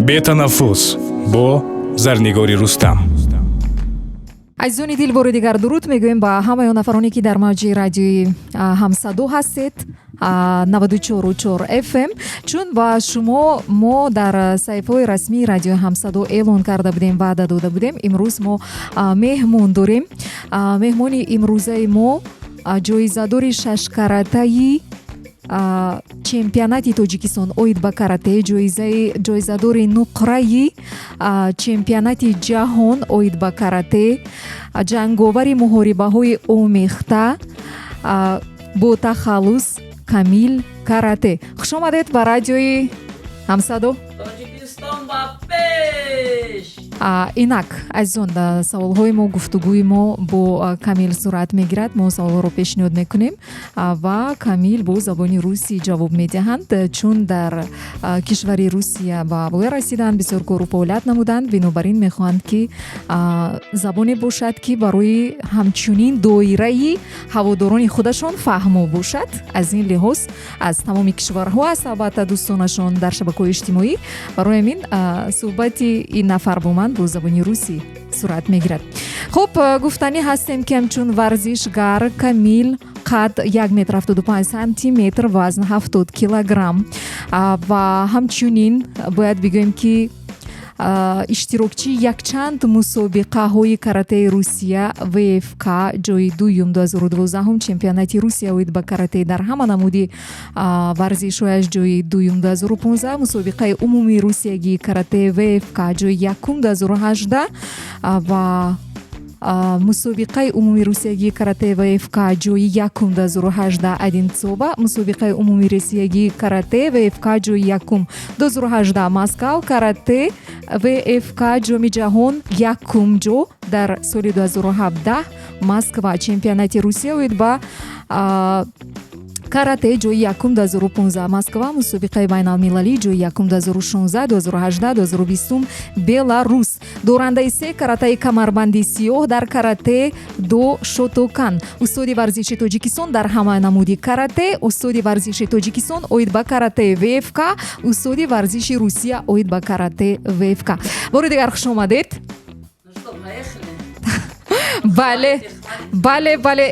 бетанаффус бо Зарнигори Рустам. азизони дилбори дигар дуруд мегӯем ба ҳамаё нафароне ки дар мавҷи радиои ҳамсадо ҳастед 94.4 FM. чун ба шумо мо дар саҳифаҳои расмии радиои ҳамсадо эълон карда будем, ваъда дода будем. имрӯз мо меҳмон дорем. меҳмони имрӯзаи мо ҷоизадори шашкаратаи чемпионати Тоҷикистон оид ба карате, ҷоизадори нуқраи чемпионати ҷаҳон оид ба карате, ҷанговари муҳорибаҳои омехта бо тахаллус Камил карате. хушомадед ба радиои ҳамсадо. Тоҷикистон ба пеш! инак азизон, саволҳои мо, гуфтугӯи мо бо Камил сурат мегирад. мо саволҳоро пешниҳод мекунем ва Камил бо забони русӣ ҷавоб медиҳанд, чун дар кишвари Русия ба воя расиданд, бисёр кору фаъолият намуданд. бинобар ин мехоҳанд ки забоне бошад ки барои ҳамчунин доираи ҳаводорони худашон фаҳмо бошад. аз ин лиҳоз аз тамоми кишварҳо аст албатта дӯстонашон дар шабакаҳои иҷтимоӣ. барои ҳамин суҳбати ин нафар бо ман бо забони русӣ сурат мегирад. хуб, гуфтанӣ ҳастем ки ҳамчун варзишгар Камил қад 1.75 сантиметр, вазн 70 килограмм ва ҳамчунин бояд бигӯем ки иштирокчии якчанд мусобиқаҳои каратеи Русия ВФК ҷои дуюм 2012 чемпионати Русия оид ба карате дар ҳама намуди варзишҳояш ҷои дуюм 2015, мусобиқаи умумии Русиягии карате ВФК ҷои якум 2018 ва мусобиқаи умумии Русиягии карате ВФК ҷои якум 2018 Одинцова, мусобиқаи умумии Русиягии карате ВФК ҷои якум 2018 Москав, карате ВФК ҷоми ҷаҳон якум ҷо дар соли 2017 Москва, чемпионати Русия оид ба карате ҷои якум 2015 Москва, мусобиқаи байналмилалӣ ҷои якум 2016 2018 2020 Беларус, дорандаи се каратаи камарбанди сиёҳ дар карате до Шотокан, устоди варзиши Тоҷикистон дар ҳама намуди карате, устоди варзиши Тоҷикистон оид ба карате ВФК, устоди варзиши Русия оид ба карате ВФК. бори дигар хушомадед. бале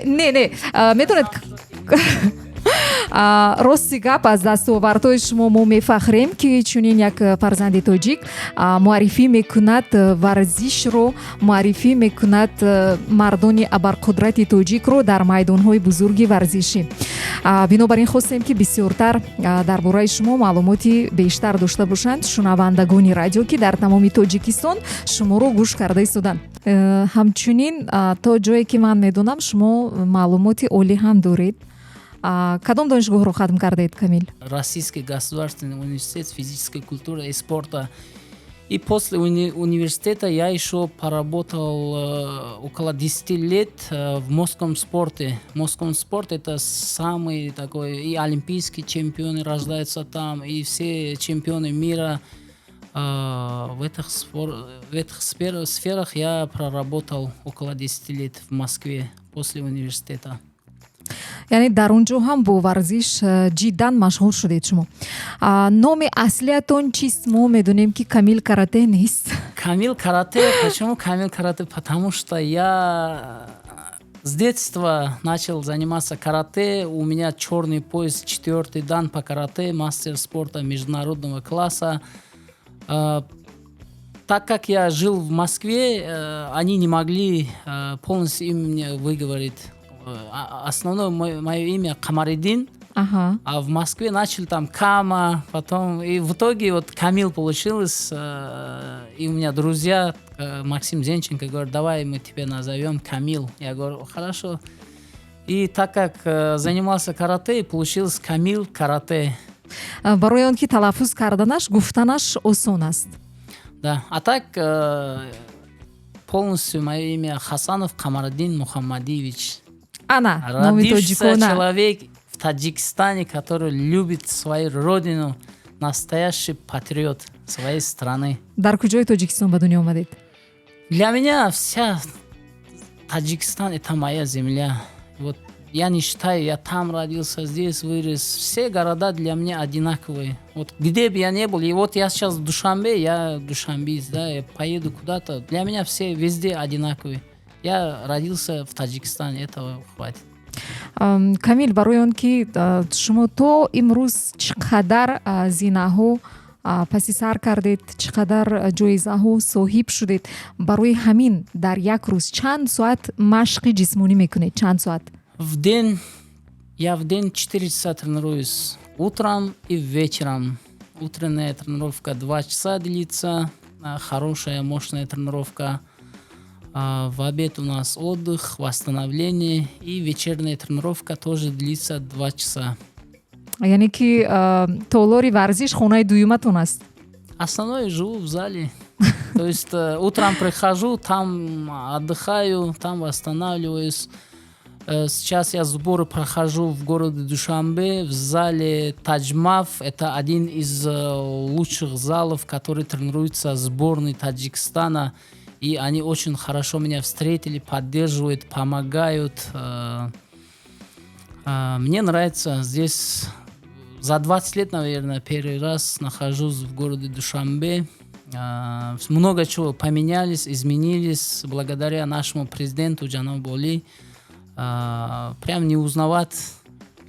не метавонед рости гап, аз дастовардҳои шумо мо мефахрем ки чунин як фарзанди тоҷик муаррифӣ мекунад варзишро, муаррифӣ мекунад мардони абарқудрати тоҷикро дар майдонҳои бузурги варзишӣ. бинобар ин хостем ки бисёртар дар бораи шумо маълумоти бештар дошта бошанд шунавандагони радио ки дар тамоми Тоҷикистон шуморо гӯш карда истоданд. ҳамчунин то ҷое ки ман медонам шумо маълумоти олӣ ҳам доред. Кадом донишгоҳро хатм кардед, Камил? Российский государственный университет физической культуры и спорта. И после университета я еще поработал около 10 лет в Московском спорте. Московский спорт это самый такой, и олимпийские чемпионы рождаются там, и все чемпионы мира. В этих сферах я проработал около 10 лет в Москве после университета. яъне дар он ҷо ҳам бо варзиш ҷиддан машҳур шудед шумо. номи аслиятон чист? мо медонем ки Камил карате нест. Камил карате. Почему Камил карате? Потому что я с детства начал заниматься карате. У меня черный пояс, 4-й дан по карате, мастер спорта международного класса. Так как я жил в Москве, они не могли полностью имя выговорить. Основное мое имя Камариддин, а в Москве начали там Кама, потом и в итоге вот Камил получилось. И у меня друзья, Максим Зенченко, говорят, давай мы тебя назовем Камил. Я говорю, хорошо. И так как занимался карате, получилось Камил карате. барои он ки талаффуз карданаш, гуфтанаш осон аст. Да, а так полностью мое имя Хасанов Камариддин Мухаммадиевич. Родившийся человек в Таджикистане, который любит свою родину, настоящий патриот своей страны. Дар куҷои Тоҷикистон ба дунё омадед? Для меня вся Таджикистан это моя земля. Вот я не считаю, я там родился, здесь вырос. Все города для меня одинаковые. Вот где бы я ни был, и вот я сейчас в Душанбе, я душанбиец, да, я поеду куда-то. Для меня все везде одинаковые. Я родился в Таджикистане, этого хватит. камил барои он ки шумо то имрӯз чӣ қадар зинаҳо паси сар кардед, чӣ қадар ҷоизаҳо соҳиб шудед, барои ҳамин дар як рӯз чанд соат машқи ҷисмонӣ мекунед? Чанд соат? Я в день 4 часа тренируюсь. Утром и вечером. Утренняя тренировка 2 часа длится. Хорошая, мощная тренировка. В обед у нас отдых, восстановление. И вечерняя тренировка тоже длится 2 часа. яъне ки толори варзиш хонаи дуюматон аст? Основное живу в зале. То есть утром прихожу, там отдыхаю, там восстанавливаюсь. Сейчас я сборы прохожу в городе Душанбе, в зале Таджмав. Это один из лучших залов, который тренируется сборной Таджикистана. И они очень хорошо меня встретили, поддерживают, помогают. Мне нравится здесь. За 20 лет, наверное, первый раз нахожусь в городе Душанбе. Много чего поменялись, изменились благодаря нашему президенту Джанобу Оли. Прям не узнавать,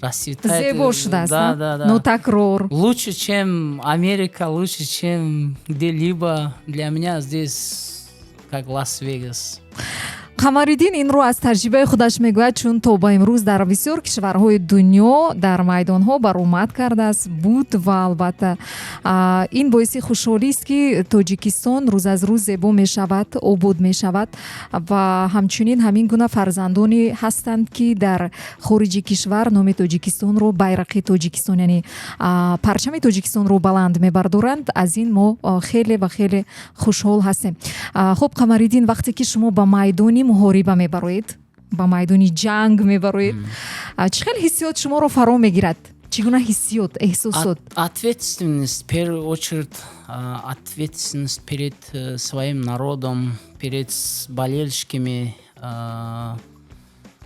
расцветает. Зебо шудааст, да. нотакрор. Лучше, чем Америка, лучше, чем где-либо. Для меня здесь как Лас-Вегас. қамариддин инро аз таҷрибаи худаш мегӯяд, чун то ба имрӯз дар бисёр кишварҳои дунё дар майдонҳо баромад кардааст, буд ва албатта ин боиси хушҳолист, ки Тоҷикистон рӯз аз рӯз зебо мешавад, обод мешавад ва ҳамчунин ҳамин гуна фарзандоне ҳастанд, ки дар хориҷи кишвар номи Тоҷикистонро, байрақи Тоҷикистон, яъне парчами Тоҷикистонро баланд мебардоранд. Аз ин мо хеле ва хеле хушҳол ҳастем. Хуб Қамариддин, вақте ки шумо ба майдони муҳориба мебароед, ба майдони ҷанг мебароед, чӣ хел ҳиссиёт шуморо фаро мегирад? Чӣ гуна ҳиссиёт, эҳсосот? Ответственность, в первую очередь, ответственность перед своим народом, перед болельщиками.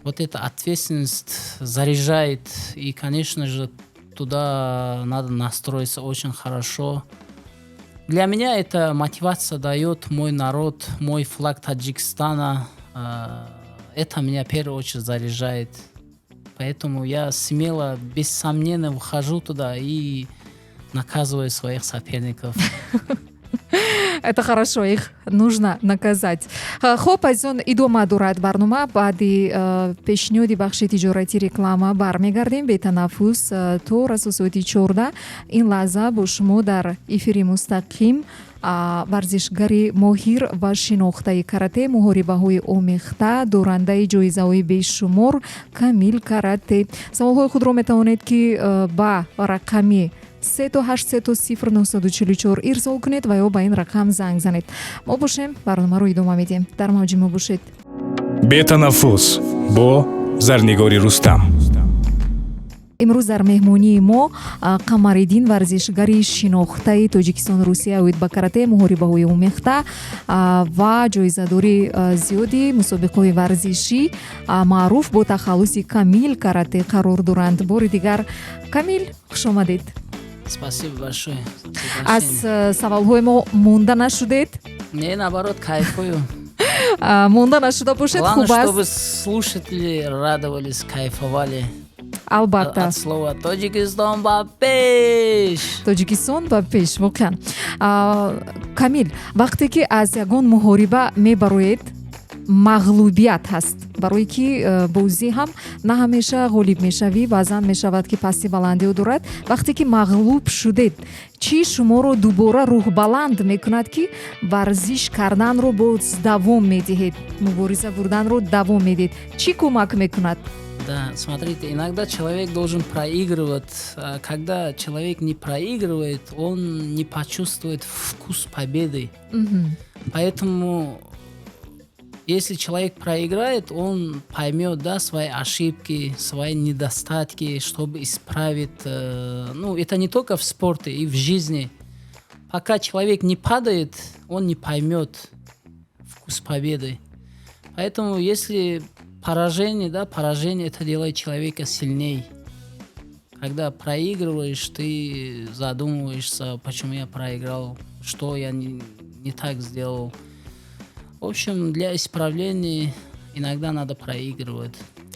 Вот эта ответственность заряжает. И, конечно же, туда надо настроиться очень хорошо. Для меня это мотивация дает мой народ, мой флаг Таджикистана. Это меня в первую очередь заряжает. Поэтому я смело, без сомнения, выхожу туда и наказываю своих соперников. Это хорошо, их нужно наказать. Хуб, азон идома дорад барнома. Баъди пешниҳоди бахши тиҷорати реклама бармегардем бетанаффус то расосоати 14. ин лаҳза бо шумо дар эфири мустақим варзишгари моҳир ва шинохтаи карате, муҳорибаҳои омехта, дорандаи ҷоизаҳои бешумор Камил Карате. саволҳои худро метавонед ки ба рақами 3-8-0-944 ирсол кунед ва ё ба ин рақам занг занед. мо бошем, барномаро идома медиҳем. дар мавҷи мо бошед. бетанаффус бо Зарнигори Рустам. имрӯз дар меҳмонии мо Қамариддин, варзишгари шинохтаи Тоҷикистон, Русия оид ба карате, муҳорибаҳои омехта ва ҷоизадори зиёди мусобиқаҳои варзишӣ маъруф бо тахаллуси Камил Карате қарор доранд. бори дигар Камил, хушомадед. Спасибо большое. аз саволҳои мо монда нашудед? Не, наоборот, кайфую. монда нашуда бошед, Главное, хуб аст. чтобы слушатели радовались, кайфовали. албатта От слова Тоҷикистон ба пеш. Тоҷикистон ба пеш, воқеан. Камил, вақте ки аз ягон муҳориба мебароед, мағлубият ҳаст, барое ки бозӣ ҳам на ҳамеша ғолиб мешавӣ, баъзан мешавад ки пасти баландиҳо дорад. вақте ки мағлуб шудед, чӣ шуморо дубора рӯҳбаланд мекунад, ки варзиш карданро боз давом медиҳед, мубориза бурданро давом медиҳед? Чӣ кӯмак мекунад? Да, смотрите, иногда человек должен проигрывать. Когда человек не проигрывает, он не почувствует вкус победы. Поэтому, если человек проиграет, он поймет, да, свои ошибки, свои недостатки, чтобы исправить. Ну, это не только в спорте, и в жизни. Пока человек не падает, он не поймет вкус победы. Поэтому, если поражение, да, поражение это делает человека сильней. Когда проигрываешь, ты задумываешься, почему я проиграл, что я не так сделал. В общем, для исправления иногда надо проигрывать.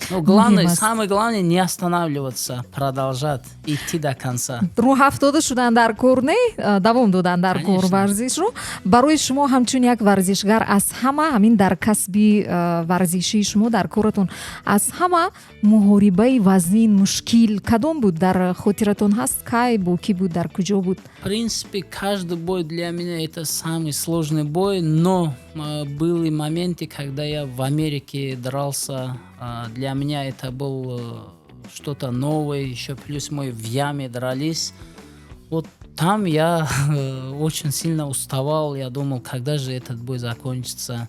Но главное, самое главное не останавливаться, продолжать, идти до конца. рӯ ҳафтода шудан дар кор не давом додан дар кор варзишро барои шумо ҳамчун як варзишгар аз ҳама ҳамин дар касби варзишии шумо дар коратон аз ҳама муҳорибаи вазнин мушкил кадом буд дар хотиратон ҳаст кай бо ки буд дар куҷо буд? В принципе, каждый бой для меня это самый сложный бой, но были моменты, когда я в Америке дрался. Для меня это было что-то новое, еще плюс мы в яме дрались. Вот там я очень сильно уставал, я думал, когда же этот бой закончится.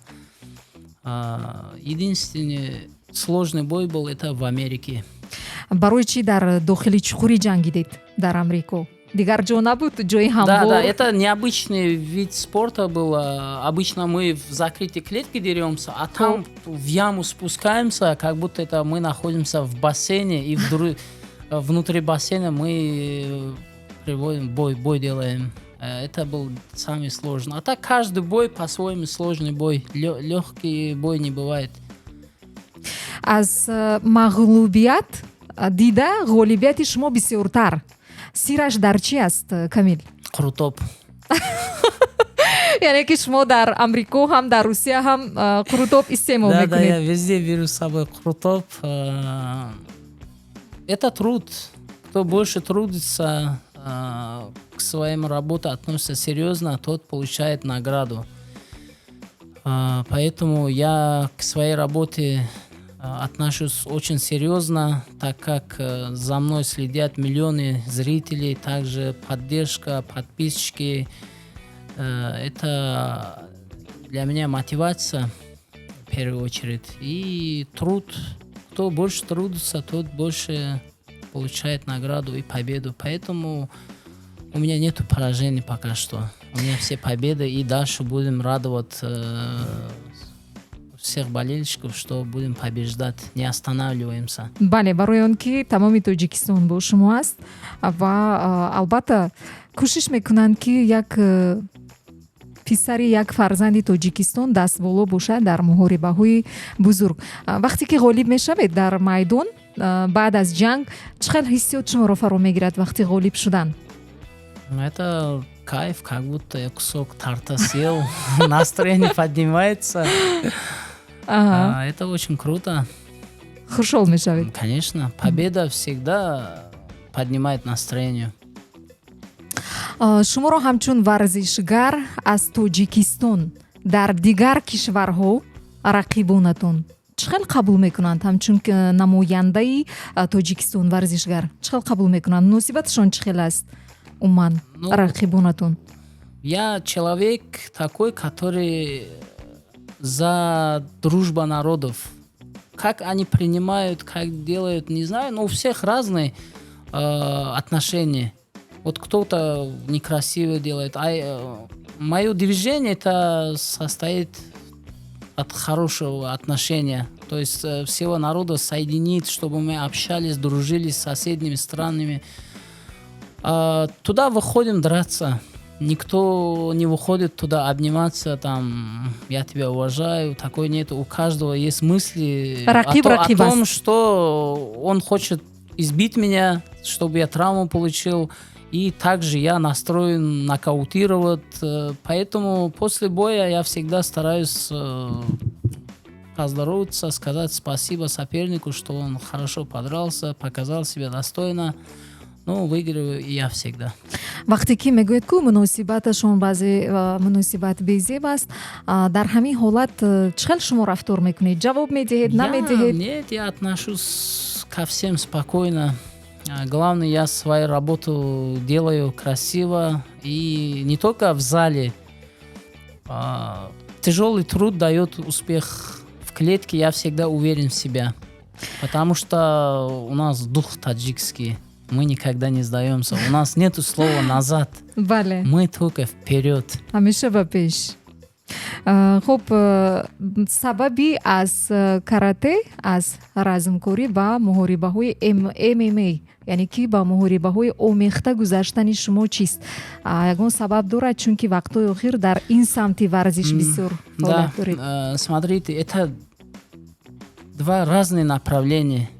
Единственный сложный бой был это в Америке. барои чи дар дохили чуқури ҷангидед дар Амрико? Дигар ҷо набуд, ҷои ҳамвор? Да, это необычный вид спорта был. Обычно мы в закрытой клетке деремся, а там в яму спускаемся, как будто это мы находимся в бассейне, и внутри бассейна мы приводим бой делаем. Это был самый сложный. А так каждый бой по-своему сложный бой. Легкий бой не бывает. аз мағлубият дида ғолибияти шумо бисёртар сираш дар чи аст, Камил? Крутоп. яъне ки шумо дар Амрико ҳам дар Русия ҳам крутоп истеъмол мекунед? Да, я везде беру с собой крутоп. Это труд. Кто больше трудится, к своей работе относится серьезно, тот получает награду. Поэтому я к своей работе отношусь очень серьезно, так как за мной следят миллионы зрителей, также поддержка, подписчики. Это для меня мотивация в первую очередь. И труд. Кто больше трудится, тот больше получает награду и победу. Поэтому у меня нету поражений пока что. У меня все победы, и дальше будем радовать всех болельщиков, что будем побеждать, не останавливаемся. бале, барои он ки тамоми Тоҷикистон бо шумо аст ва албатта кӯшиш мекунанд ки як писари як фарзанди Тоҷикистон дастболо бошад дар муҳорибаҳои бузург. вақте ки ғолиб мешавед дар майдон баъд аз ҷанг, чӣ хел ҳиссиёт шуморо фаро мегирад вақти ғолиб шудан? Это кайф, как будто я кусок торта съел, настроение поднимается. Это очень круто. хушол мешавед? Конечно, победа всегда поднимает настроение. шуморо ҳамчун варзишгар аз Тоҷикистон дар дигар кишварҳо рақибонатон чӣ хел қабул мекунанд? ҳамчун намояндаи Тоҷикистон варзишгар чӣ хел қабул мекунанд? муносибаташон чӣ хел аст умуман рақибонатон? Я человек такой, который за дружбу народов. Как они принимают, как делают, не знаю, но у всех разные отношения. Вот кто-то некрасиво делает, мое движение это состоит от хорошего отношения. То есть всего народа соединить, чтобы мы общались, дружили с соседними странами. Туда выходим драться. Никто не выходит туда обниматься, там, я тебя уважаю, такой нет. У каждого есть мысли о том, что он хочет избить меня, чтобы я травму получил. И также я настроен нокаутировать. Поэтому после боя я всегда стараюсь поздороваться, сказать спасибо сопернику, что он хорошо подрался, показал себя достойно. Ну, выигрываю и я всегда. вақте ки мегӯед ку муносибаташон баъзе муносибат безеб аст, дар ҳамин ҳолат чӣ хел шумо рафтор мекунед? ҷавоб медиҳед, намедиҳед? Нет, я отношусь ко всем спокойно. Главное, я свою работу делаю красиво. И не только в зале. Тяжелый труд дает успех в клетке. Я всегда уверен в себя. Потому что у нас дух таджикский. Мы никогда не сдаемся. У нас нету слова назад. бале. Мы только вперед. ҳамеша ба пеш. хуб сабаби аз карате аз размкорӣ ба муҳорибаҳои MMA яъне ки ба муҳорибаҳои омехта гузаштани шумо чист? Ягон сабаб дорад, чунки вақтҳои охир дар ин самти варзиш бисёр фаъолият доред. Смотрите, это два разные направления.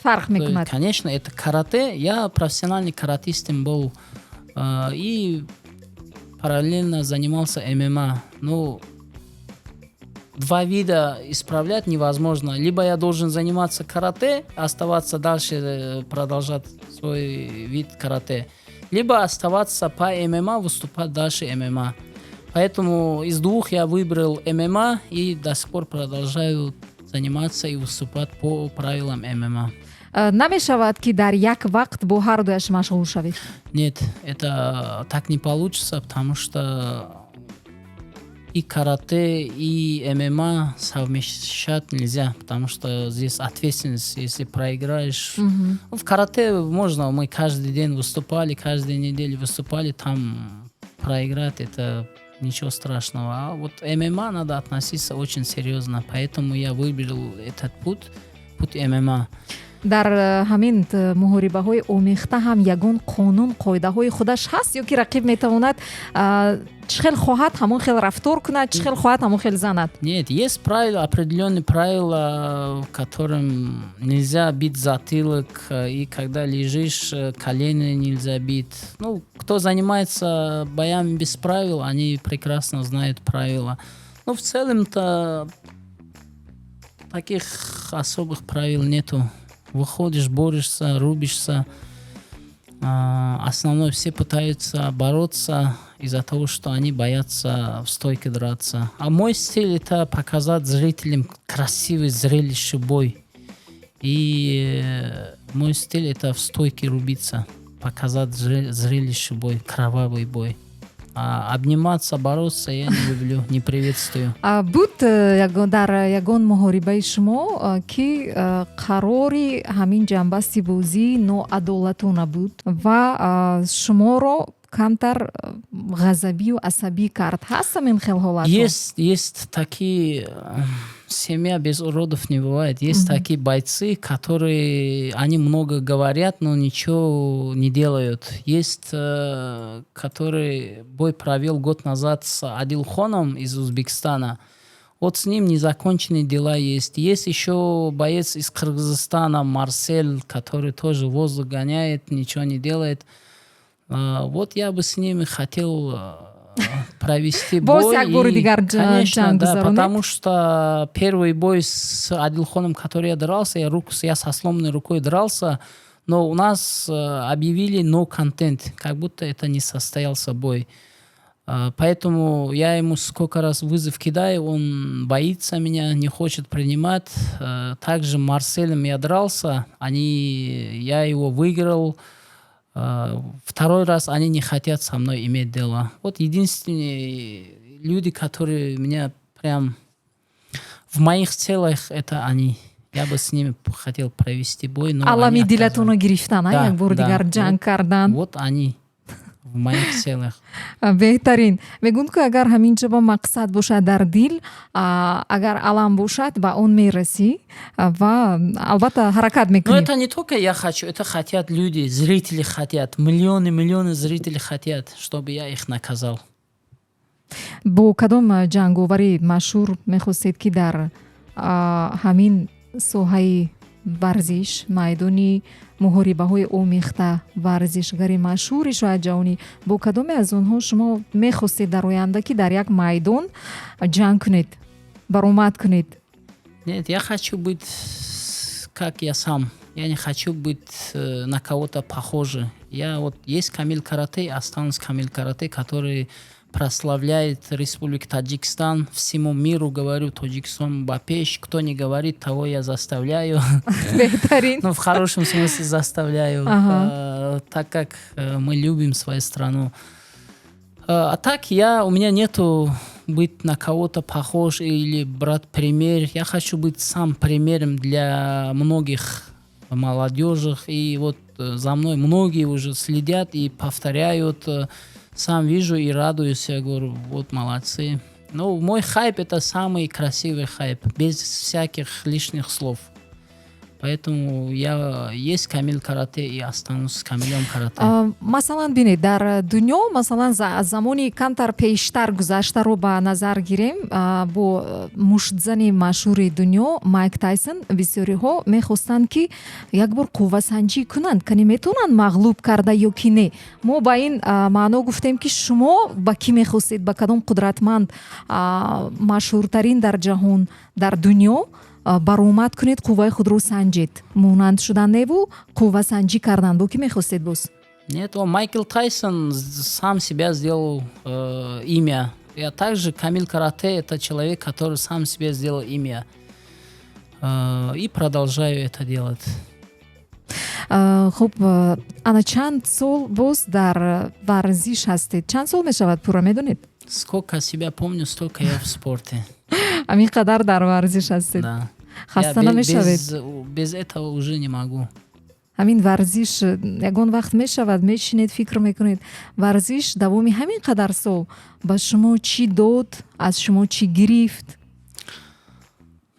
Фарқ мекунад. Конечно, это карате. Я профессиональный каратистом был и параллельно занимался ММА. Ну, два вида исправлять невозможно. Либо я должен заниматься карате, оставаться дальше, продолжать свой вид карате, либо оставаться по ММА, выступать дальше ММА. Поэтому из двух я выбрал ММА и до сих пор продолжаю заниматься и выступать по правилам ММА. Намешавад ки дар як вақт бо ҳардуяш машғул шавед? Нет, это так не получится, потому что и карате, и ММА совмещать нельзя, потому что здесь ответственность, если проиграешь. В карате можно, мы каждый день выступали, каждую неделю выступали, там проиграть это ничего страшного. А вот ММА надо относиться очень серьезно, поэтому я выбрал этот путь ММА. дар ҳамин муҳорибаҳои омехта ҳам ягон қонун қоидаҳои худаш ҳаст ё ки рақиб метавонад чӣ хел хоҳад ҳамон хел рафтор кунад, чӣ хел хоҳад ҳамон хел занад? Нет, есть правила, определенные правила, в котором нельзя бить затылок, и когда лежишь, колени нельзя бить. Ну, кто занимается боями без правил, они прекрасно знают правила. Но в целом-то таких особых правил нету. Выходишь, борешься, рубишься. Основное, все пытаются бороться из-за того, что они боятся в стойке драться. А мой стиль — это показать зрителям красивый, зрелищный бой. И мой стиль — это в стойке рубиться, показать зрелищный бой, кровавый бой. А обниматься, бороться я не люблю, не приветствую. буд дар ягон муҳорибаи шумо ки қарори ҳамин ҷанбасти бозӣ ноадолатона буд ва шуморо камтар ғазабию асабӣ кард? Ҳаст ҳамин хел ҳолатҳо? Есть такие, семья без уродов не бывает. Есть такие бойцы, которые, они много говорят, но ничего не делают. Есть, который бой провел год назад с Адилхоном из Узбекистана. Вот с ним незаконченные дела есть. Есть еще боец из Кыргызстана, Марсель, который тоже воздух гоняет, ничего не делает. Вот я бы с ними хотел провести бой. Конечно, да, потому что первый бой с Адилхоном, который я дрался, я со сломанной рукой дрался, но у нас объявили no content, как будто это не состоялся бой. Поэтому я ему сколько раз вызов кидаю, он боится меня, не хочет принимать. Также Марселем я дрался, я его выиграл. Второй раз они не хотят со мной иметь дело. Вот единственные люди, которые меня прям в моих целях, это они. Я бы с ними хотел провести бой, но алами дилатуно гирифтан, як бор дигар ҷанг кардан. Вот они в моих целях. беҳтарин. Мегӯянд ки агар ҳамин ҷаба мақсад бошад дар дил, агар алам бошад ба он мерасӣ ва албатта ҳаракат мекунӣ. Но это не только я хочу, это хотят люди, зрители хотят, миллионы зрителей хотят, чтобы я их наказал. бо кадом ҷанговарӣ машҳур мехостед ки дар ҳамин соҳаи варзиш, майдони муҳорибаҳои омехта, варзишгари машҳури шояд ҷаҳонӣ, бо кадоме аз онҳо шумо мехостед дар оянда ки дар як майдон ҷанг кунед, баромад кунед? Нет, я хочу быть как я сам. Я не хочу быть на кого-то похожий. Есть Камил Карате, останусь Камил Карате, который прославляет Республику Таджикистан, всему миру говорю, Таджикистан бапеш, кто не говорит, того я заставляю. Ну, в хорошем смысле заставляю, так как мы любим свою страну. А так у меня нету быть на кого-то похож или брать пример. Я хочу быть сам примером для многих молодежи. И вот за мной многие уже следят и повторяют. Сам вижу и радуюсь. Я говорю, вот молодцы. Но мой хайп это самый красивый хайп, без всяких лишних слов. Поэтому я есть Камил карате и останусь Камилем карате. масалан бинед дар дунё масалан замони камтар пештар гузаштаро ба назар гирем бо муштзани машҳури дунё Майк Тайсон бисёриҳо мехостанд ки як бор қуввасанҷӣ кунанд кани метавонанд мағлуб карда ё ки не. Мо ба ин маъно гуфтем ки шумо ба кӣ мехостед, ба кадом қудратманд машҳуртарин дар ҷаҳон дар дунё баромад кунед, қувваи худро санҷед, монанд шудан неву қуввасанҷӣ кардан. Бо кӣ мехостед боз? Нет, Майкл Тайсон сам себя сделал имя. Я также Камил карате это человек, который сам себе сделал имя. И продолжаю это делать. хуб ана чанд сол боз дар варзиш ҳастед? Чанд сол мешавад пурра медонед? Сколько себя помню, столько я в спорте. Амин қадар дар варзиш ҳастед? Да. Хаста Я намешавед? без этого уже не могу. ҳамин варзиш ягон вақт мешавад, мешинед, фикр мекунед варзиш давоми ҳамин қадар сол ба шумо чӣ дод, аз шумо чӣ гирифт?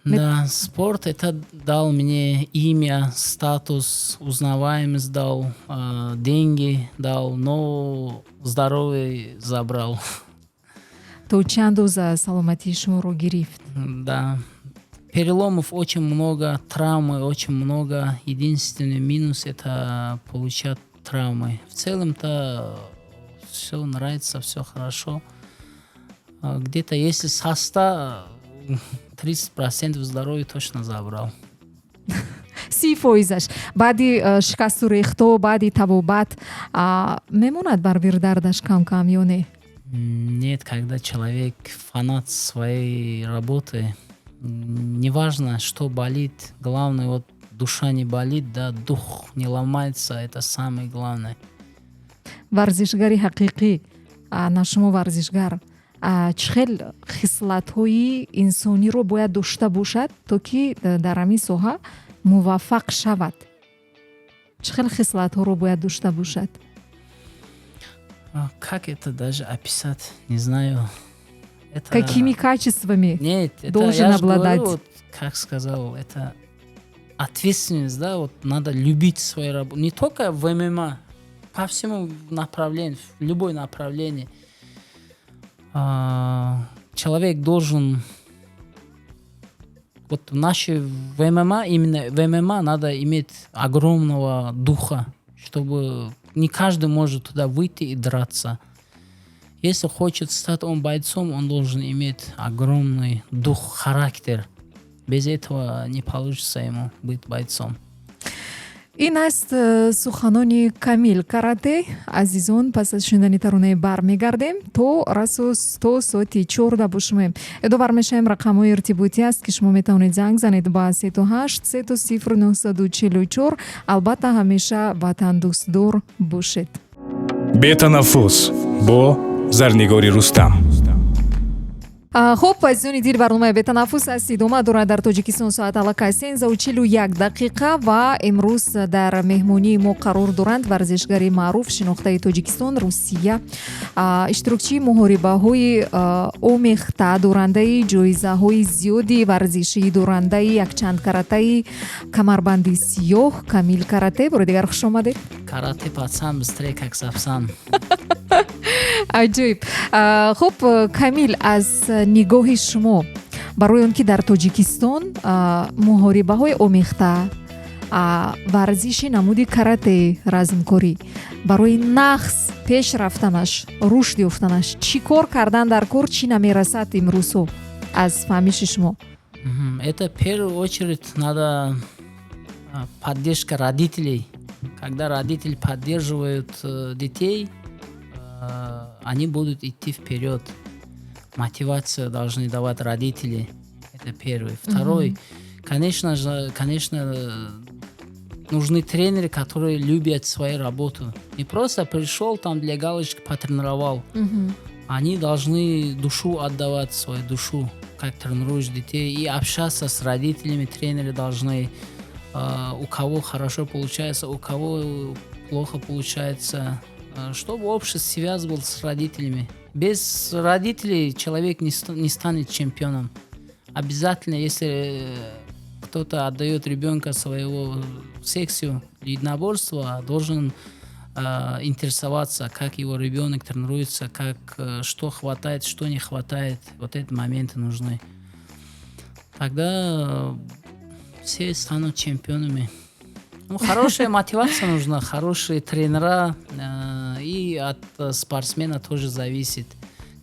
Да, спорт это дал мне имя, статус, узнаваемость дал, деньги дал, но здоровье забрал. То чанд доза саломатии шуморо гирифт? Да. Переломов очень много, травмы очень много. Единственный минус это получать травмы. В целом-то все нравится, все хорошо. Где-то если со 100, 30% здоровья точно забрал. 30%-аш баъди шикасту рехто, баъди табобат мемонад барвир дардаш кам-кам ё не? Нет, когда человек фанат своей работы, неважно, что болит, главное, вот душа не болит, да, дух не ломается, это самое главное. варзишгари ҳақиқӣ на шумо варзишгар чӣ хел хислатҳои инсониро бояд дошта бошад то ки дар ҳамин соҳа муваффақ шавад? Чӣ хел хислатҳоро бояд дошта бошад? Как это даже описать, не знаю. Это... Какими качествами Нет, это должен я же обладать? говорю, вот, как сказал, это ответственность, да, вот надо любить свою работу. Не только в ММА, по всему направлению, в любое направление. Человек должен... Вот в нашей в ММА, именно в ММА надо иметь огромного духа, чтобы не каждый может туда выйти и драться. Если хочет стать он бойцом, он должен иметь огромный дух, характер. Без этого не получится ему быть бойцом. ин аст суханони Камил карате. Азизон, пас аз шунидани таронаи бармегардем то расос то соати 14 бо шумоем. Эдо бармешаем рақамҳои иртиботӣ аст ки шумо метавонед занг занед ба 38 30 944. албатта ҳамеша ватандӯстдор бошед. бетанаффус бо Зарнигори Рустам. хуб, азизони дир барномаи бетанаффус аст идома дорад. Дар Тоҷикистон соат аллакай 13:41 дақиқа ва имрӯз дар меҳмонии мо қарор доранд варзишгари маъруф шинохтаи Тоҷикистон Русия, иштирокчии муҳорибаҳои омехта дорандаи ҷоизаҳои зиёди варзишӣ дорандаи якчанд каратаи камарбанди сиёҳ Камил карате. Бори дигар хуш омадед. Карате пацан быстрее как сапсан. аҷоиб. хуб, Камил, аз нигоҳи шумо барои он ки дар Тоҷикистон муҳорибаҳои омехта, варзиши намуди карате размкорӣ барои нақс пеш рафтанаш, рушд ёфтанаш чӣ кор кардан дар кор, чӣ намерасад имрӯзҳо аз фаҳмиши шумо? Это в первую очередь надо поддержка родителей. Когда родители поддерживают детей, они будут идти вперед. Мотивацию должны давать родители. Это первый. Второй, конечно же, нужны тренеры, которые любят свою работу. Не просто пришел там для галочки потренировал. Они должны душу отдавать, свою душу, как тренируешь детей, и общаться с родителями. Тренеры должны, у кого хорошо получается, у кого плохо получается, чтобы общество связывалось с родителями. без родителей человек не станет чемпионом. Обязательно, если кто-то отдает ребенка своего в секцию единоборства, должен интересоваться, как его ребенок тренируется, что хватает, что не хватает. Вот эти моменты нужны. Тогда все станут чемпионами. Ну, хорошая мотивация нужна, хорошие тренера, и от спортсмена тоже зависит.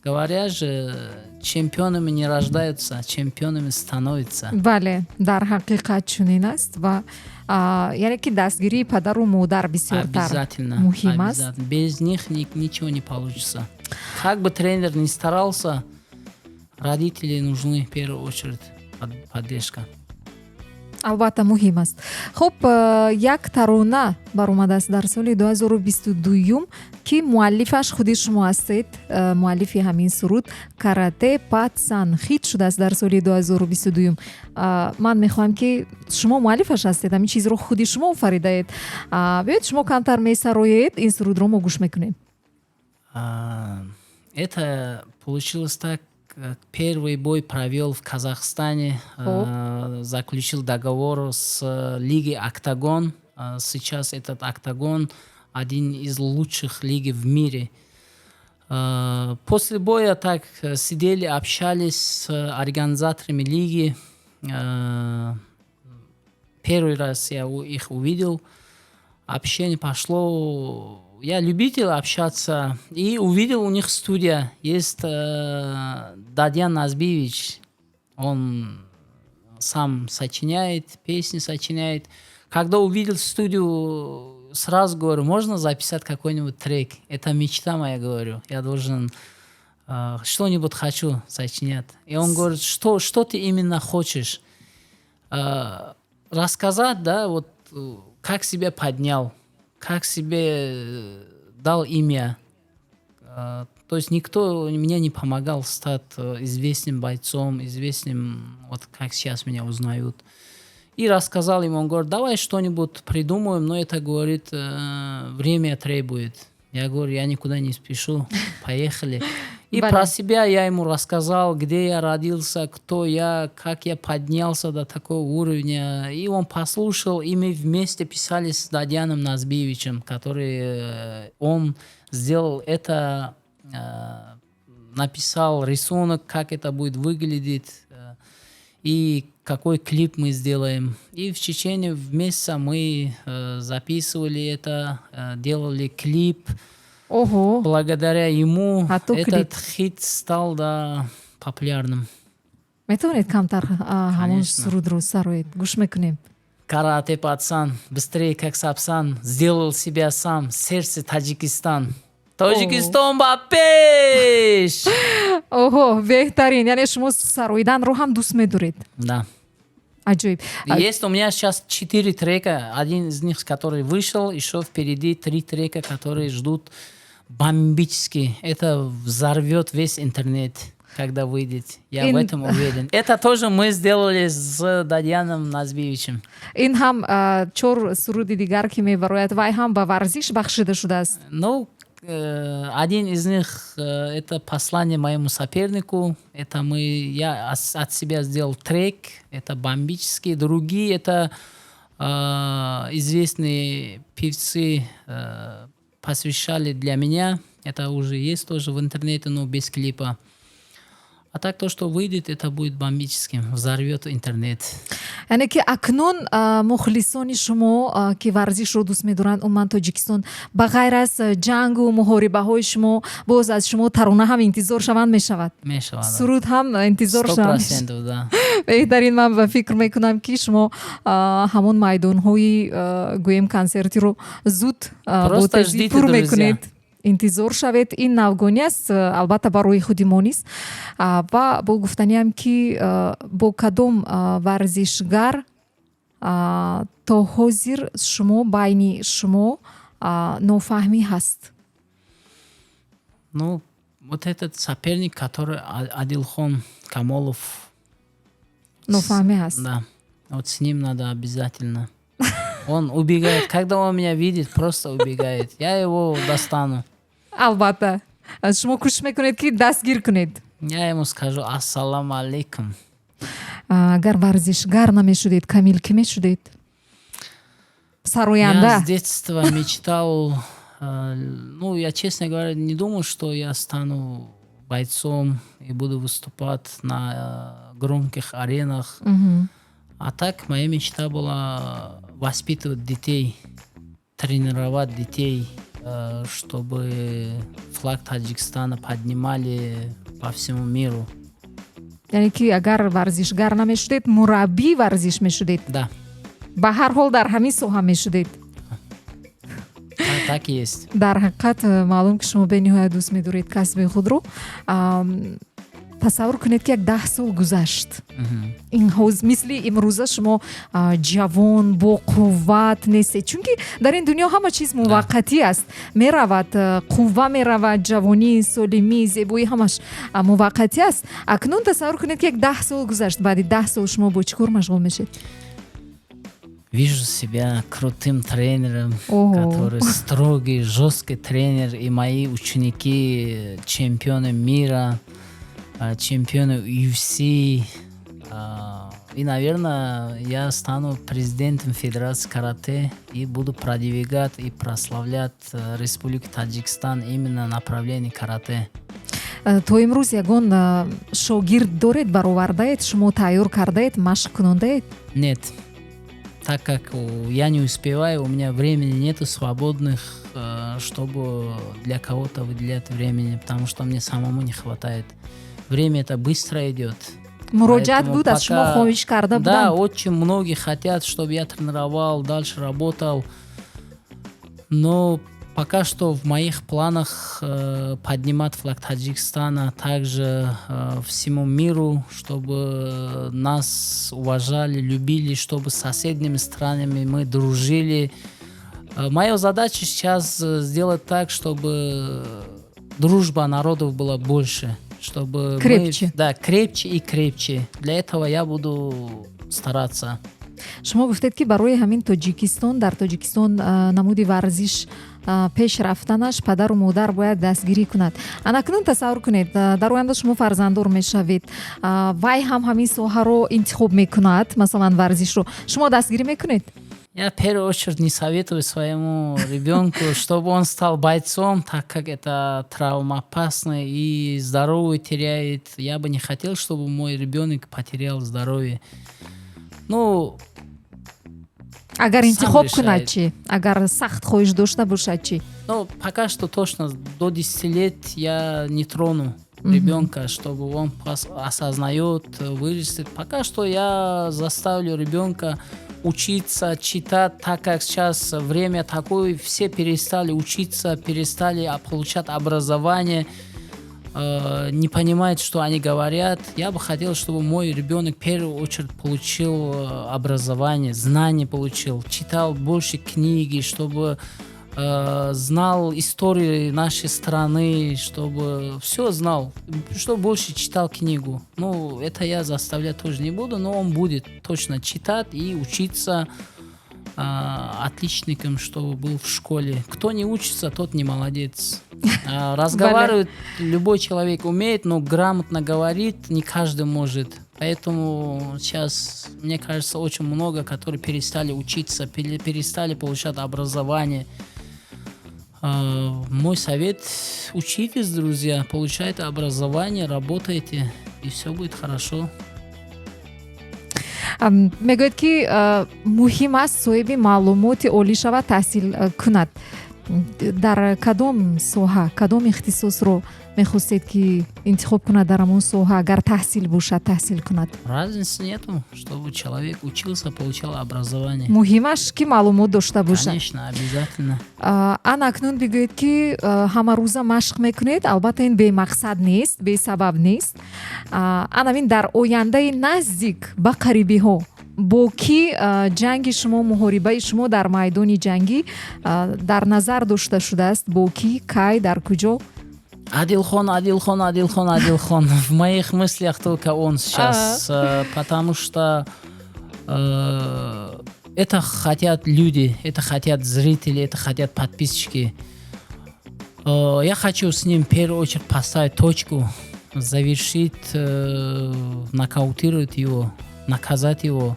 Говорят же, чемпионами не рождаются, чемпионами становятся. бале дар ҳақиқат чунин аст ва яъне ки дастгирии падару модар бисёртар муҳим аст. Обязательно. Без них ничего не получится. Как бы тренер ни старался, родители нужны в первую очередь, поддержка. албатта муҳим аст. хуб, як тарона баромадааст дар соли 2022 ки муаллифаш худи шумо ҳастед, муаллифи ҳамин суруд, карате пат-сан хит шудааст дар соли 2022. ман мехоҳам ки шумо муаллифаш ҳастед, ҳамин чизро худи шумо офаридаед. биёед шумо камтар месароед, ин сурудро мо гӯш мекунем. Это получилось так. Первый бой провел в Казахстане, заключил договор с лигой «Октагон». Сейчас этот «Октагон» один из лучших лиг в мире. После боя так сидели, общались с организаторами лиги. Первый раз я их увидел, общение пошло. Я любитель общаться, и увидел у них студия. Есть Дадьян Назбиевич, он сам сочиняет, песни сочиняет. Когда увидел студию, сразу говорю, можно записать какой-нибудь трек? Это мечта моя, говорю. Я должен что-нибудь хочу сочинять. И он говорит, что ты именно хочешь? Рассказать, да, вот как себя поднял, как себе дал имя. То есть никто мне не помогал стать известным бойцом, известным, вот как сейчас меня узнают. И рассказал ему, он говорит, давай что-нибудь придумаем, но это, говорит, время требует. Я говорю, я никуда не спешу, поехали. И про себя я ему рассказал, где я родился, кто я, как я поднялся до такого уровня. И он послушал, и мы вместе писали с Дадьяном Назбиевичем, который он сделал это, написал рисунок, как это будет выглядеть, и какой клип мы сделаем. И в течение месяца мы записывали это, делали клип. Ого. Благодаря ему этот хит стал популярным. метавонед камтар ҳамон сурудро сароед? гӯш мекунем. Карате пацан, быстрее как сапсан, сделал себя сам, сердце Таджикистан. Таджикистан ба пеш! Ого, беҳтарин. Яъне шумо сароиданро ҳам дӯст медоред. Да. Аҷоиб. Есть у меня сейчас 4 трека, один из них, который вышел, еще впереди 3 трека, которые ждут бомбически. Это взорвет весь интернет, когда выйдет. Я в этом уверен. Это тоже мы сделали с Дадьяном Назбиевичем. ин ҳам чор суруди дигар ки мебарояд, вай ҳам ба варзиш бахшида шудааст. Ну, один из них это послание моему сопернику. Это я от себя сделал трек. Это бомбический. Другие это известные певцы посвящали для меня. Это уже есть тоже в интернете, но без клипа. А так то, что выйдет, это будет бомбическим, взорвет интернет. яъне ки акнун мухлисони шумо ки варзишро дӯст медоранд умуман Тоҷикистон, ба ғайр аз ҷангу муҳорибаҳои шумо, боз аз шумо тарона ҳам интизор шаванд мешавад? Мешавад. суруд ҳам интизор шаванд? 100%, да. беҳтарин. ман ба фикр мекунам ки шумо ҳамон майдонҳои гӯем консертиро зуд бо тезӣ пур мекунед. интизор шавед. ин навгони аст, албатта барои худи мо нист. ва бо гуфтаниам ки бо кадом варзишгар то ҳозир шумо байни шумо нофаҳмӣ ҳаст? Ну, вот этот соперник, который Адилхон Камолов. нофаҳмӣ ҳаст? Да. Вот с ним надо обязательно. Он убегает. Когда он меня видит, просто убегает. Я его достану. албатта. шумо кӯшиш мекунед ки дастгир кунед. Я ему скажу ассаламу алейкум. Агар варзишгар намешудед, Камил кӣ мешудед? Я Сароянда. с детства мечтал, ну, я, честно говоря, не думал, что я стану бойцом и буду выступать на громких аренах. Мгм. А так моя мечта была воспитывать детей, тренировать детей, чтобы флаг Таджикистана поднимали по всему миру. яъне ки агар варзишгар намешудед, мураббии варзиш мешудед. Да, ба ҳар ҳол дар ҳамин соҳа мешудед. так и есть. дар ҳақиқат маълум ки шумо бениҳоят дӯст медоред касби худро. тасаввур кунед ки як 10 сол гузашт. ин мисли имрӯза шумо ҷавон бо қувват нестед, чунки дар ин дунё ҳама чиз муваққатӣ аст. меравад қувва, меравад ҷавонӣ, солимӣ, зебоӣ, ҳамаш муваққатӣ аст. акнун тасаввур кунед ки як 10 сол гузашт, баъди 10 сол шумо бо чӣ кор машғул мешед? Вижу себя крутым тренером, Ого. который строгий, жесткий тренер, и мои ученики чемпионы мира, чемпионы UFC. И, наверное, я стану президентом Федерации карате и буду продвигать и прославлять Республику Таджикистан именно направление карате. то имрӯз ягон шогирд доред, баровардаед, шумо тайёр кардаед, машқ кунондаед? Нет. Так как я не успеваю, у меня времени нету свободных, чтобы для кого-то выделять времени, потому что мне самому не хватает. Время это быстро идет. муроҷиат Поэтому буд аз шумо пока- хоҳиш карда Да, буданд? очень многие хотят, чтобы я тренировал, дальше работал. Но пока что в моих планах поднимать флаг Таджикистана также всему миру, чтобы нас уважали, любили, чтобы с соседними странами мы дружили. Моя задача сейчас сделать так, чтобы дружба народов была больше, чтобы Крепче. крепче и крепче. Для этого я буду стараться. шумо гуфтед ки барои ҳамин тоҷикистон, дар тоҷикистон намуди варзиш пеш рафтанаш падару модар бояд дастгирӣ кунад. анакнун тасаввур кунед, дар оянда шумо фарзанддор мешавед, вай ҳам ҳамин соҳаро интихоб мекунад, масалан варзишро, шумо дастгирӣ мекунед? Я в первую очередь не советую своему ребенку, чтобы он стал бойцом, так как это травмоопасно и здоровье теряет. Я бы не хотел, чтобы мой ребенок потерял здоровье. Ну, агар Сам интихоб решает. кунад чӣ? Агар сахт хоҳиш дошта бошад чӣ? ну, пока что точно до 10 лет я не трону ребенка, чтобы он осознает, вырастет. Пока что я заставлю ребенка учиться, читать, так как сейчас время такое, все перестали учиться, перестали получать образование, не понимают, что они говорят. Я бы хотел, чтобы мой ребенок в первую очередь получил образование, знания получил, читал больше книги, чтобы знал истории нашей страны, чтобы все знал, чтобы больше читал книгу. Ну, это я заставлять тоже не буду, но он будет точно читать и учиться отличником, чтобы был в школе. Кто не учится, тот не молодец. Разговаривать любой человек умеет, но грамотно говорит не каждый может. Поэтому сейчас, мне кажется, очень много, которые перестали учиться, перестали получать образование. Мой совет: учитесь, друзья, получайте образование, работайте, и все будет хорошо. мегӯяд ки муҳим аст соҳиби маълумоти олӣ шавад, таҳсил кунад. дар кадом соҳа, кадом ихтисосро мехостед ки интихоб кунад дар ҳамон соҳа? агар таҳсил бошад, таҳсил кунад. Разницы нету, чтобы человек учился, получал образование. муҳимаш ки маълумот дошта бошад. Конечно, обязательно. ана акнун бигӯед ки ҳамарӯза машқ мекунед, албатта ин бемақсад нест, бесабаб нест. анавин дар ояндаи наздик ба қарибиҳо бо ки ҷанги шумо, муҳорибаи шумо дар майдони ҷангӣ дар назар дошта шудааст? Бо ки, кай, дар куҷо? Адилхон. В моих мыслях только он сейчас, потому что это хотят люди, это хотят зрители, это хотят подписчики. Я хочу с ним в первую очередь поставить точку, завершить, нокаутировать его, наказать его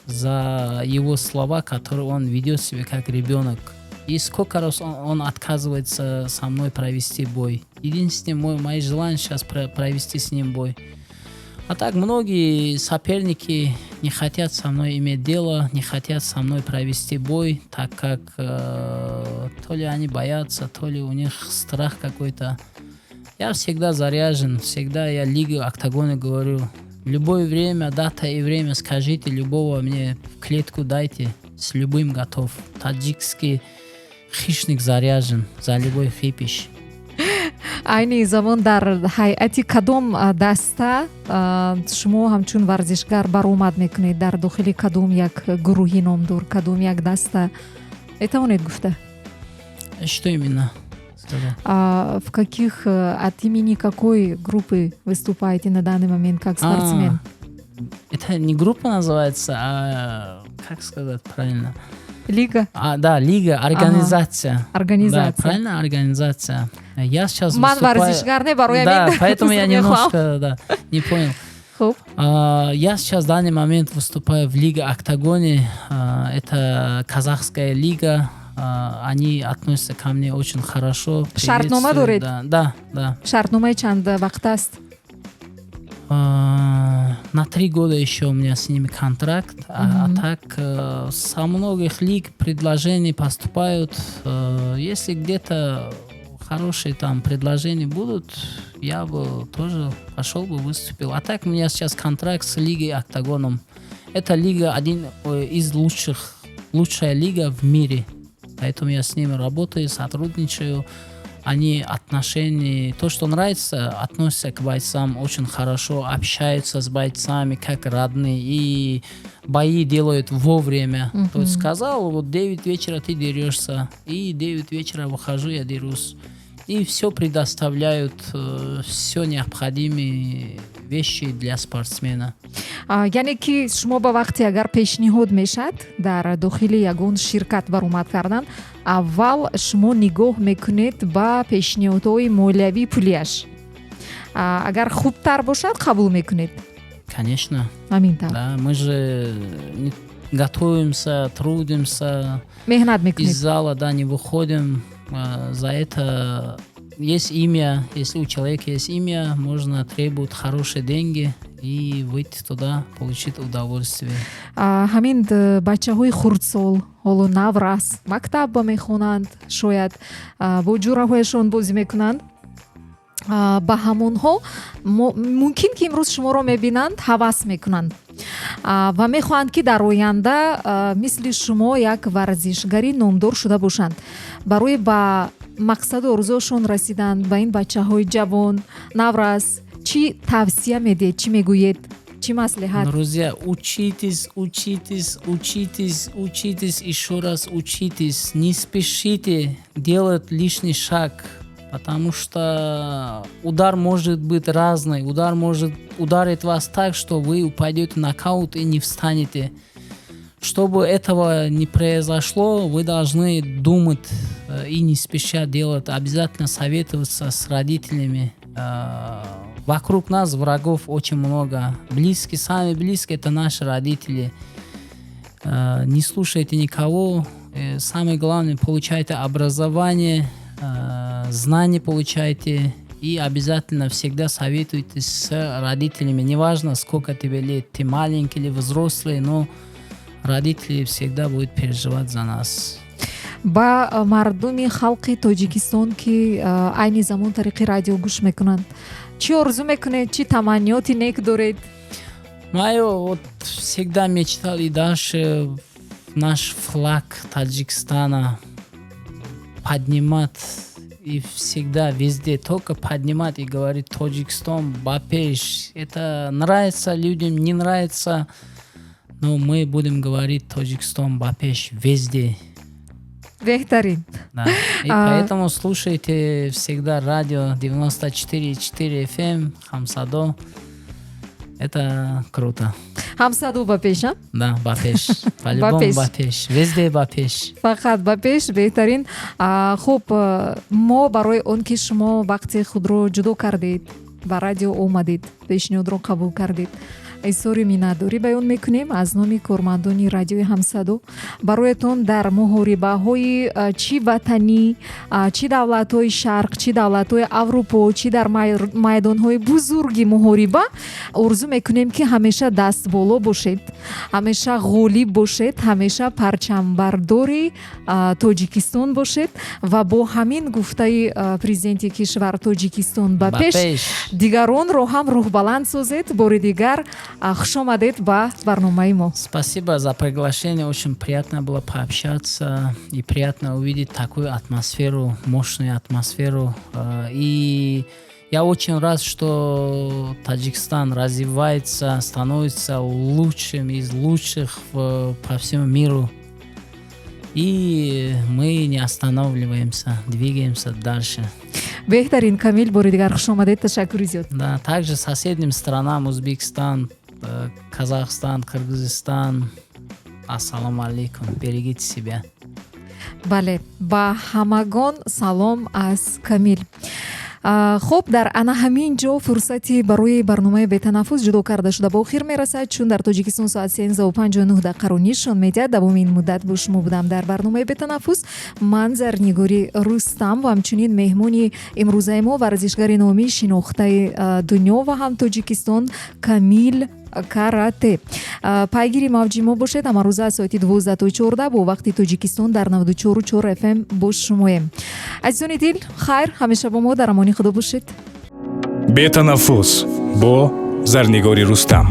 за его слова, которые он ведет себя как ребенок. И сколько раз он отказывается со мной провести бой. Единственное мое желание сейчас провести с ним бой. А так многие соперники не хотят со мной иметь дело, не хотят со мной провести бой, так как то ли они боятся, то ли у них страх какой-то. Я всегда заряжен, всегда я Лиге Октагона говорю. Любое время, дата и время скажите, любого мне в клетку дайте, с любым готов. Таджикский хищник заряжен за любой хипиш. айни замон дар ҳайати кадом даста шумо ҳамчун варзишгар баромад мекунед? Дар дохили кадом як гурӯҳи номдор, кадом як даста метавонед гуфта? Что именно? В каких, от имени какой группы выступаете на данный момент как спортсмен? Это не группа называется, а как сказать правильно? Лига? Да, лига, организация. Организация. Да, правильно, организация. Я сейчас выступаю... Да, поэтому я немножко не понял. Хоп. Я сейчас в данный момент выступаю в Лиге Октагоне. Это казахская лига. Они относятся ко мне очень хорошо. Шартнома доред? Да. Шартномаи чанд вақт аст? На 3 года еще у меня с ними контракт. А так со многих лиг предложения поступают. Если где-то хорошие там предложения будут, я бы тоже пошел бы, выступил. А так у меня сейчас контракт с Лигой Октагоном. Это лига один из лучшая лига в мире. Поэтому я с ними работаю, сотрудничаю. Они отношения, то, что нравится, относятся к бойцам очень хорошо, общаются с бойцами как родные и бои делают вовремя. То есть сказал, вот 9 вечера ты дерешься, и 9 вечера выхожу, я дерусь. И все предоставляют, все необходимые вещи для спортсмена. яъне ки шумо ба вақте агар пешниҳод мешад дар дохили ягон ширкат баромад кардан, аввал шумо нигоҳ мекунед ба пешниҳодҳои молиявии пулияш. Агар хубтар бошад қабул мекунед? Конечно. Аминтар. Да, мы же готовимся, трудимся. Меҳнат мекунед. Из зала, да, не выходим. За это есть имя. Если у человека есть имя, можно требовать хорошие деньги и выйти туда, получить удовольствие. ҳамин бачаҳои хурдсол ҳоло наврас мактаб мехонанд, шояд бо ҷураҳояшон бозӣ мекунанд. Ба ҳамонҳо мумкин ки имрӯз шуморо мебинанд, ҳавас мекунанд ва мехоҳанд ки дар оянда мисли шумо як варзишгари номдор шуда бошанд. Барои ба мақсаду орзуашон расидан ба ин бачаҳои ҷавон наврас чӣ тавсия медиҳед, чӣ мегӯед, чӣ маслиҳат? Друзья, учитесь, еще раз учитесь. Не спешите делать лишний шаг. Потому что удар может быть разный. Удар может ударить вас так, что вы упадете в нокаут и не встанете. Чтобы этого не произошло, вы должны думать и не спеша делать. Обязательно советоваться с родителями. Вокруг нас врагов очень много. Близкие, самые близкие — это наши родители. Не слушайте никого. Самое главное, получайте образование, знания получайте и обязательно всегда советуйтесь с родителями. Неважно, сколько тебе лет, ты маленький или взрослый, но родители всегда будут переживать за нас. ба мардуми халқи Тоҷикистон ки айни замон тариқи радио гӯш мекунанд, чӣ орзу мекунед, чӣ таманниёти нек доред? Мое вот всегда мечтал и дальше наш флаг Таджикистана поднимать и всегда везде только поднимать и говорить Таджикистан, Бапеш. Это нравится людям, не нравится, но мы будем говорить Таджикистан, Бапеш везде. Бехтарин. Да. И поэтому слушайте всегда радио 94,4 FM, Хамсадо. Это круто. ҳамсаду ба пеш, Да, ба пеш. По-любому пеш. ба пеш. Везде ба пеш. фақат ба пеш беҳтарин. Хуб, мо барои он ки шумо вақти худро ҷудо кардед, ба радио омадед, пешниҳодро қабул кардед, изҳори миннатдорӣ баён мекунем аз номи кормандони радиои ҳамсаду. Бароятон дар муҳорибаҳои чӣ ватанӣ, чӣ давлатҳои шарқ, чӣ давлатҳои аврупо, чӣ дар майдонҳои бузурги муҳориба орзу мекунем ки ҳамеша даст боло бошед, ҳамеша ғолиб бошед, ҳамеша парчамбардори Тоҷикистон бошед ва бо ҳамин гуфтаи президенти кишвар Тоҷикистон ба пеш дигаронро ҳам рӯҳбаланд созед. Бори дигар хушомадед ба барномаи мо. Спасибо за приглашение. Очень приятно было пообщаться и приятно увидеть такую атмосферу, мощную атмосферу. И я очень рад, что Таджикистан развивается, становится лучшим из лучших по всему миру. И мы не останавливаемся, двигаемся дальше. Беҳтарин, Камил, бори дигар хушомадед. Ташаккури зиёд. Да, также соседним странам Узбекистан, Казахстан, Кыргызстан. Ассаламу алейкум. Берегите себя. Бале, ба ҳамагон салом аз Камил. хуб, дар ана ҳамин ҷо фурсати барои барномаи бетанаффус ҷудо карда шуда ба охир мерасад, чун дар Тоҷикистон соат 13:59 нишон медиҳад. Давомин муддат бо шумо будам дар барномаи бетанаффус. Ман Зарнигори Рустам ва ҳамчунин меҳмони имрӯзаи мо варзишгари номӣ шинохтаи дунё ва ҳам Тоҷикистон Камил Карате. Пайгири мавҷи мо бошед. ҳама рӯза аз соати 12 то 14 бо вақти Тоҷикистон дар 94.4 FM бо шумоем. азизони дил, хайр, ҳамеша бо мо дар амони худо бошед. бетанаффус бо Зарнигори Рустам.